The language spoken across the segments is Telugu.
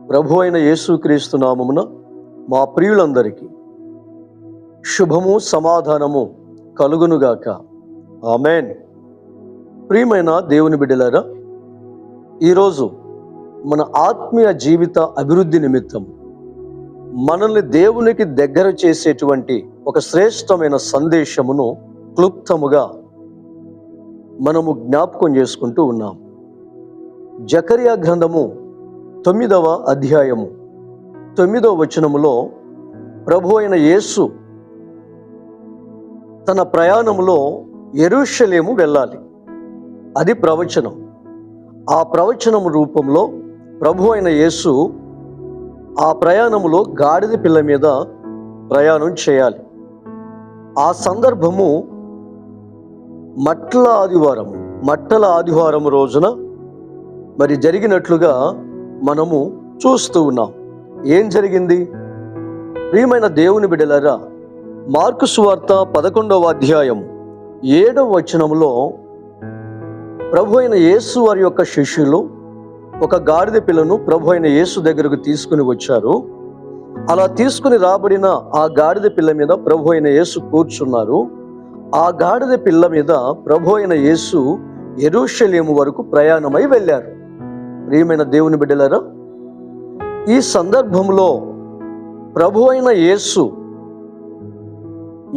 ప్రభు అయిన యేసుక్రీస్తు నామమున మా ప్రియులందరికీ శుభము సమాధానము కలుగునుగాక. ఆమేన్. ప్రియమైన దేవుని బిడ్డలారా, ఈరోజు మన ఆత్మీయ జీవిత అభివృద్ధి నిమిత్తం మనల్ని దేవునికి దగ్గర చేసేటువంటి ఒక శ్రేష్టమైన సందేశమును క్లుప్తముగా మనము జ్ఞాపకం చేసుకుంటూ ఉన్నాం. జకర్యా గ్రంథము 9వ అధ్యాయము 9వ వచనములో ప్రభు అయిన యేసు తన ప్రయాణములో యెరూషలేము వెళ్ళాలి. అది ప్రవచనం. ఆ ప్రవచనము రూపంలో ప్రభు అయిన యేసు ఆ ప్రయాణములో గాడిద పిల్ల మీద ప్రయాణం చేయాలి. ఆ సందర్భము మట్టల ఆదివారం రోజున మరి జరిగినట్లుగా మనము చూస్తూ ఉన్నాం. ఏం జరిగింది? ప్రియమైన దేవుని బిడ్డలారా, మార్కు సువార్త 11వ అధ్యాయం 7వ వచనంలో ప్రభు అయిన యేసు వారి యొక్క శిష్యులు ఒక గాడిద పిల్లను ప్రభు అయిన యేసు దగ్గరకు తీసుకుని వచ్చారు. అలా తీసుకుని రాబడిన ఆ గాడిద పిల్ల మీద ప్రభు అయిన యేసు కూర్చున్నారు. ఆ గాడిద పిల్ల మీద ప్రభు అయిన యేసు యెరూషలేము వరకు ప్రయాణమై వెళ్ళారు. ప్రియమైన దేవుని బిడ్డలారా, ఈ సందర్భంలో ప్రభు అయిన యేసు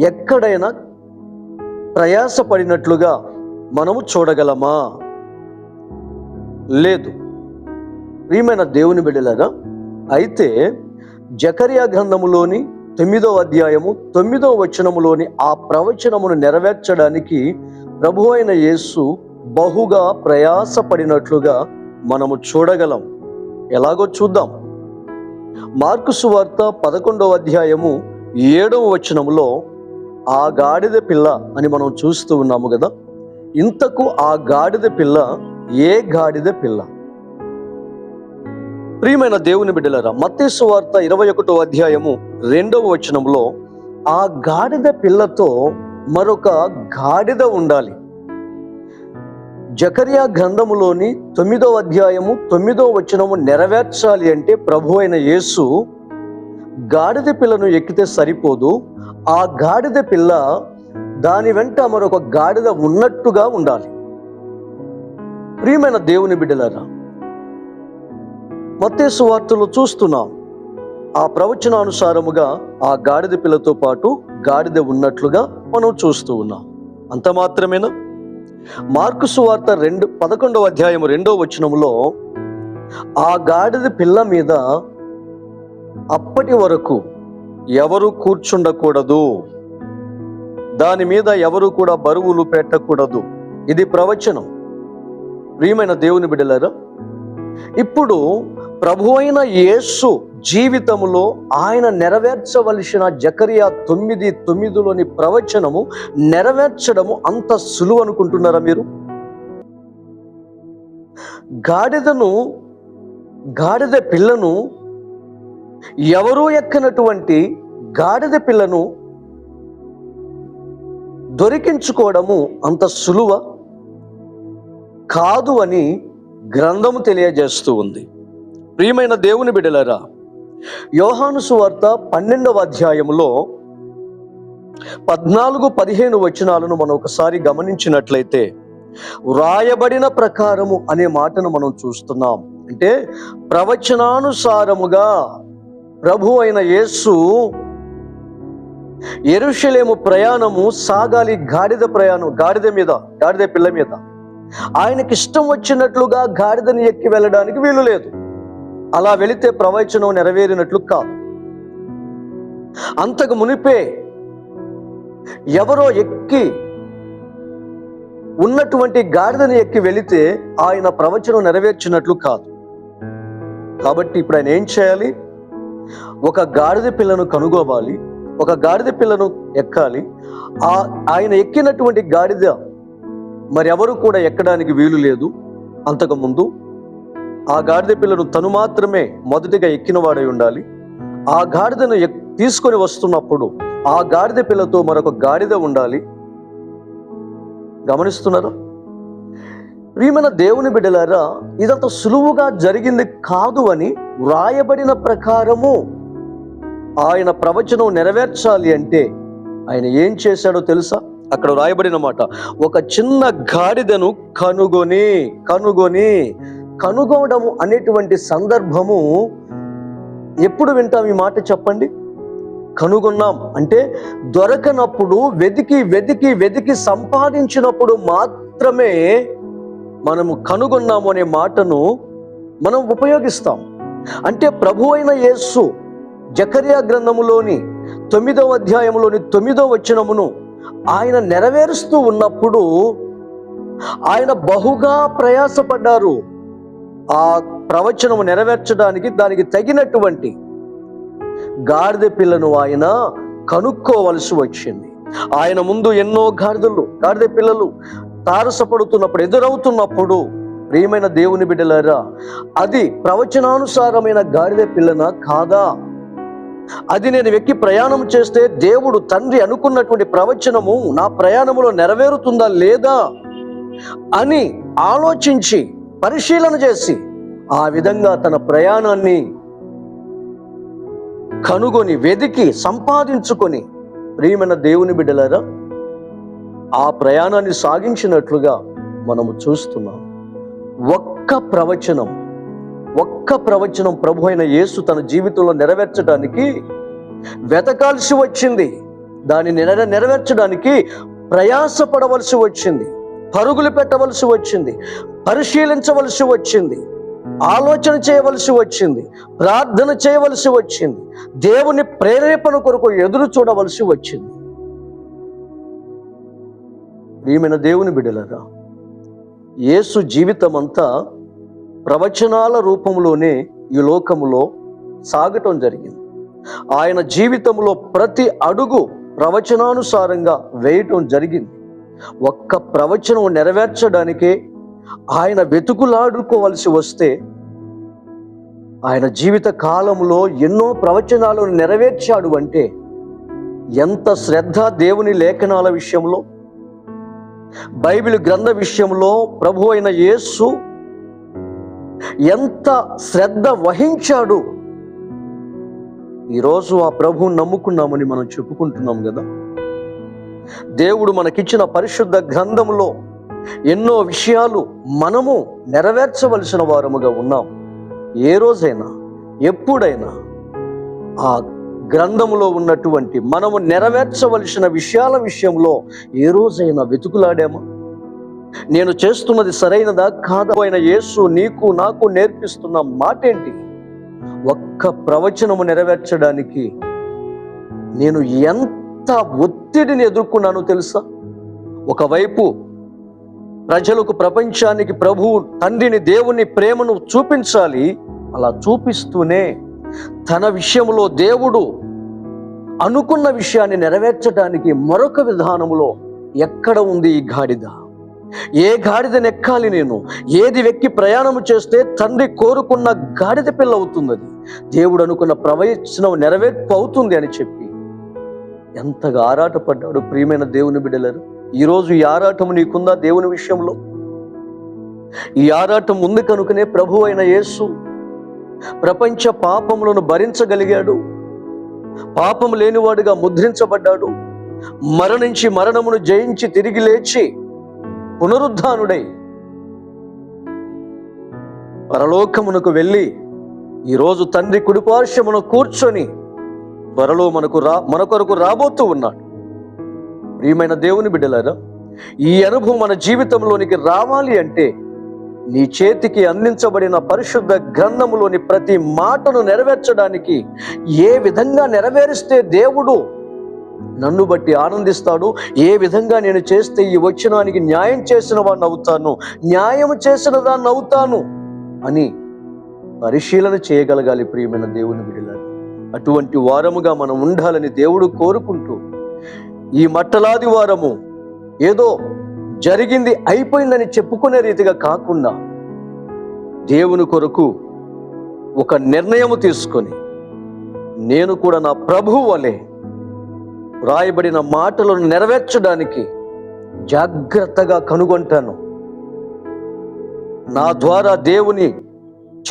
ఎక్కడైనా ప్రయాసపడినట్లుగా మనము చూడగలమా? లేదు. ప్రియమైన దేవుని బిడ్డలారా, అయితే జకర్యా గ్రంథములోని 9వ అధ్యాయము 9వ వచనములోని ఆ ప్రవచనమును నెరవేర్చడానికి ప్రభు అయిన యేసు బహుగా ప్రయాసపడినట్లుగా మనము చూడగలం. ఎలాగో చూద్దాం. మార్కు సువార్త 11వ అధ్యాయము 7వ వచనములో ఆ గాడిద పిల్ల అని మనం చూస్తూ ఉన్నాము కదా. ఇంతకు ఆ గాడిద పిల్ల ఏ గాడిద పిల్ల? ప్రియమైన దేవుని బిడ్డలారా, మత్తయి సువార్త 21వ అధ్యాయము 2వ వచనంలో ఆ గాడిద పిల్లతో మరొక గాడిద ఉండాలి. జకర్యా గ్రంథములోని 9వ అధ్యాయము 9వ వచనము నెరవేర్చాలి అంటే ప్రభు అయిన యేసు గాడిద పిల్లను ఎక్కితే సరిపోదు. ఆ గాడిద పిల్ల దాని వెంట మరొక గాడిద ఉన్నట్టుగా ఉండాలి. ప్రియమైన దేవుని బిడ్డలారా, మత్తయి సువార్తలో చూస్తున్నాం. ఆ ప్రవచనానుసారముగా ఆ గాడిద పిల్లతో పాటు గాడిద ఉన్నట్లుగా మనం చూస్తూ ఉన్నాం. అంత మాత్రమేనా? మార్కు సువార్త 11వ అధ్యాయం 2వ వచనములో ఆ గాడిద పిల్ల మీద అప్పటి వరకు ఎవరు కూర్చుండకూడదు, దాని మీద ఎవరు కూడా బరువులు పెట్టకూడదు. ఇది ప్రవచనం. ప్రియమైన దేవుని బిడ్డలారా, ఇప్పుడు ప్రభు అయిన యేసు జీవితములో ఆయన నెరవేర్చవలసిన జకర్యా 9:9లోని ప్రవచనము నెరవేర్చడము అంత సులువు అనుకుంటున్నారా మీరు? గాడిద పిల్లను, ఎవరూ ఎక్కనటువంటి గాడిద పిల్లను దొరికించుకోవడము అంత సులువ కాదు అని గ్రంథము తెలియజేస్తూ ఉంది. ప్రియమైన దేవుని బిడ్డలారా, యోహాను సువార్త 12వ అధ్యాయములో 14-15 వచనాలను మనం ఒకసారి గమనించినట్లయితే వ్రాయబడిన ప్రకారము అనే మాటను మనం చూస్తున్నాం. అంటే ప్రవచనానుసారముగా ప్రభు అయిన యేసు యెరూషలేము ప్రయాణము సాగాలి. గాడిద పిల్ల మీద ఆయనకి ఇష్టం వచ్చినట్లుగా గాడిదని ఎక్కి వెళ్ళడానికి వీలు లేదు. అలా వెళితే ప్రవచనం నెరవేరినట్లు కాదు. అంతకు మునిపే ఎవరో ఎక్కి ఉన్నటువంటి గాడిదని ఎక్కి వెళితే ఆయన ప్రవచనం నెరవేర్చినట్లు కాదు. కాబట్టి ఇప్పుడు ఆయన ఏం చేయాలి? ఒక గాడిద పిల్లను కనుగోవాలి, ఒక గాడిద పిల్లను ఎక్కాలి. ఆయన ఎక్కినటువంటి గాడిద మరి ఎవరు కూడా ఎక్కడానికి వీలు లేదు. అంతకుముందు ఆ గాడిద పిల్లను తను మాత్రమే మొదటిగా ఎక్కినవాడై ఉండాలి. ఆ గాడిదను తీసుకొని వస్తున్నప్పుడు ఆ గాడిద పిల్లతో మరొక గాడిద ఉండాలి. గమనిస్తున్నారా? ప్రియమైన దేవుని బిడ్డలారా, ఇదంత సులువుగా జరిగింది కాదు అని వ్రాయబడిన ప్రకారము ఆయన ప్రవచనం నెరవేర్చాలి అంటే ఆయన ఏం చేశాడో తెలుసా? అక్కడ వ్రాయబడిన మాట, ఒక చిన్న గాడిదను కనుగోవడము అనేటువంటి సందర్భము ఎప్పుడు వింటాం ఈ మాట చెప్పండి? కనుగొన్నాం అంటే దొరకనప్పుడు వెతికి సంపాదించినప్పుడు మాత్రమే మనము కనుగొన్నాము అనే మాటను మనం ఉపయోగిస్తాం. అంటే ప్రభు అయిన యేసు జకర్యా గ్రంథములోని 9వ అధ్యాయంలోని 9వ వచనమును ఆయన నెరవేరుస్తూ ఉన్నప్పుడు ఆయన బహుగా ప్రయాసపడ్డారు. ఆ ప్రవచనము నెరవేర్చడానికి దానికి తగినటువంటి గాడిద పిల్లను ఆయన కనుక్కోవలసి వచ్చింది. ఆయన ముందు ఎన్నో గాడిద పిల్లలు తారసపడుతున్నప్పుడు, ఎదురవుతున్నప్పుడు, ప్రియమైన దేవుని బిడ్డలారా, అది ప్రవచనానుసారమైన గాడిద పిల్లనా కాదా? అది నేను ఎక్కి ప్రయాణం చేస్తే దేవుడు తండ్రి అనుకున్నటువంటి ప్రవచనము నా ప్రయాణములో నెరవేరుతుందా లేదా అని ఆలోచించి పరిశీలన చేసి ఆ విధంగా తన ప్రయాణాన్ని కనుగొని వెదికి సంపాదించుకొని, ప్రియమైన దేవుని బిడ్డలారా, ఆ ప్రయాణాన్ని సాగించినట్లుగా మనము చూస్తున్నాం. ఒక్క ప్రవచనం ప్రభు అయిన యేసు తన జీవితంలో నెరవేర్చడానికి వెతకాల్సి వచ్చింది. దాన్ని నెరవేర్చడానికి ప్రయాసపడవలసి వచ్చింది, పరుగులు పెట్టవలసి వచ్చింది, పరిశీలించవలసి వచ్చింది, ఆలోచన చేయవలసి వచ్చింది, ప్రార్థన చేయవలసి వచ్చింది, దేవుని ప్రేరేపణ కొరకు ఎదురు చూడవలసి వచ్చింది. ప్రియమైన దేవుని బిడ్డలారా, యేసు జీవితం అంతా ప్రవచనాల రూపంలోనే ఈ లోకములో సాగటం జరిగింది. ఆయన జీవితంలో ప్రతి అడుగు ప్రవచనానుసారంగా వేయటం జరిగింది. ఒక్క ప్రవచనం నెరవేర్చడానికే ఆయన వెతుకులాడుకోవలసి వస్తే, ఆయన జీవిత కాలంలో ఎన్నో ప్రవచనాలను నెరవేర్చాడు అంటే ఎంత శ్రద్ధ దేవుని లేఖనాల విషయంలో, బైబిల్ గ్రంథ విషయంలో ప్రభు అయిన యేసు ఎంత శ్రద్ధ వహించాడు. ఈరోజు ఆ ప్రభువుని నమ్ముకున్నామని మనం చెప్పుకుంటున్నాం కదా. దేవుడు మనకిచ్చిన పరిశుద్ధ గ్రంథంలో ఎన్నో విషయాలు మనము నెరవేర్చవలసిన వారముగా ఉన్నాం. ఏ రోజైనా ఎప్పుడైనా ఆ గ్రంథములో ఉన్నటువంటి మనము నెరవేర్చవలసిన విషయాల విషయంలో ఏ రోజైనా వెతుకులాడామా? నేను చేస్తున్నది సరైనదా కాదా? అయిన యేసు నీకు నాకు నేర్పిస్తున్న మాట ఏంటి? ఒక్క ప్రవచనము నెరవేర్చడానికి నేను ఎంత ఒత్తిడిని ఎదుర్కొన్నానో తెలుసా? ఒకవైపు ప్రజలకు, ప్రపంచానికి ప్రభువు తండ్రిని, దేవుని ప్రేమను చూపించాలి. అలా చూపిస్తూనే తన విషయంలో దేవుడు అనుకున్న విషయాన్ని నెరవేర్చడానికి మరొక విధానములో ఎక్కడ ఉంది ఈ గాడిద? ఏ గాడిదని ఎక్కాలి నేను? ఏది వెక్కి ప్రయాణము చేస్తే తండ్రి కోరుకున్న గాడిద పిల్ల అవుతుంది, అది దేవుడు అనుకున్న ప్రవచనం నెరవేర్పు అవుతుంది అని చెప్పి ఎంతగా ఆరాటపడ్డాడు. ప్రియమైన దేవుని బిడ్డలారు, ఈరోజు ఈ ఆరాటం నీకుందా దేవుని విషయంలో? ఈ ఆరాటం ఉంది కనుకనే ప్రభు అయిన యేసు ప్రపంచ పాపములను భరించగలిగాడు, పాపము లేనివాడుగా ముద్రించబడ్డాడు, మరణించి మరణమును జయించి తిరిగి లేచి పునరుద్ధానుడై పరలోకమునకు వెళ్ళి ఈరోజు తండ్రి కుడిపార్శ్వమున కూర్చొని త్వరలో మన కొరకు రాబోతూ ఉన్నాడు. ప్రియమైన దేవుని బిడ్డలారా, ఈ అనుభవం మన జీవితంలోనికి రావాలి అంటే నీ చేతికి అందించబడిన పరిశుద్ధ గ్రంథములోని ప్రతి మాటను నెరవేర్చడానికి ఏ విధంగా నెరవేరిస్తే దేవుడు నన్ను బట్టి ఆనందిస్తాడు, ఏ విధంగా నేను చేస్తే ఈ వచనానికి న్యాయం చేసిన వాడిని అవుతాను, న్యాయం చేసిన దాన్ని అవుతాను అని పరిశీలన చేయగలగాలి. ప్రియమైన దేవుని బిడ్డలారా, అటువంటి వారముగా మనం ఉండాలని దేవుడు కోరుకుంటూ, ఈ మట్టలాది వారము ఏదో జరిగింది అయిపోయిందని చెప్పుకునే రీతిగా కాకుండా దేవుని కొరకు ఒక నిర్ణయము తీసుకొని, నేను కూడా నా ప్రభువు వలె రాయబడిన మాటలను నెరవేర్చడానికి జాగ్రత్తగా కనుగొంటాను, నా ద్వారా దేవుని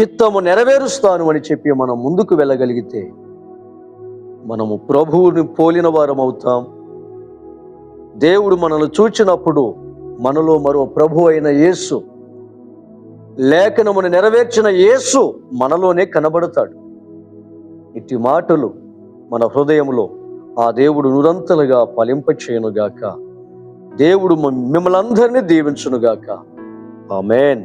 చిత్తము నెరవేరుస్తాను అని చెప్పి మనం ముందుకు వెళ్ళగలిగితే మనము ప్రభువుని పోలిన వారం అవుతాం. దేవుడు మనల్ని చూచినప్పుడు మనలో మరో ప్రభు అయిన యేసు, లేఖనమును నెరవేర్చిన యేసు మనలోనే కనబడతాడు. ఇట్టి మాటలు మన హృదయంలో ఆ దేవుడు నిరంతరంగా ఫలింపచేయునుగాక. దేవుడు మిమ్మల్ని అందరినీ దీవించునుగాక. ఆమేన్.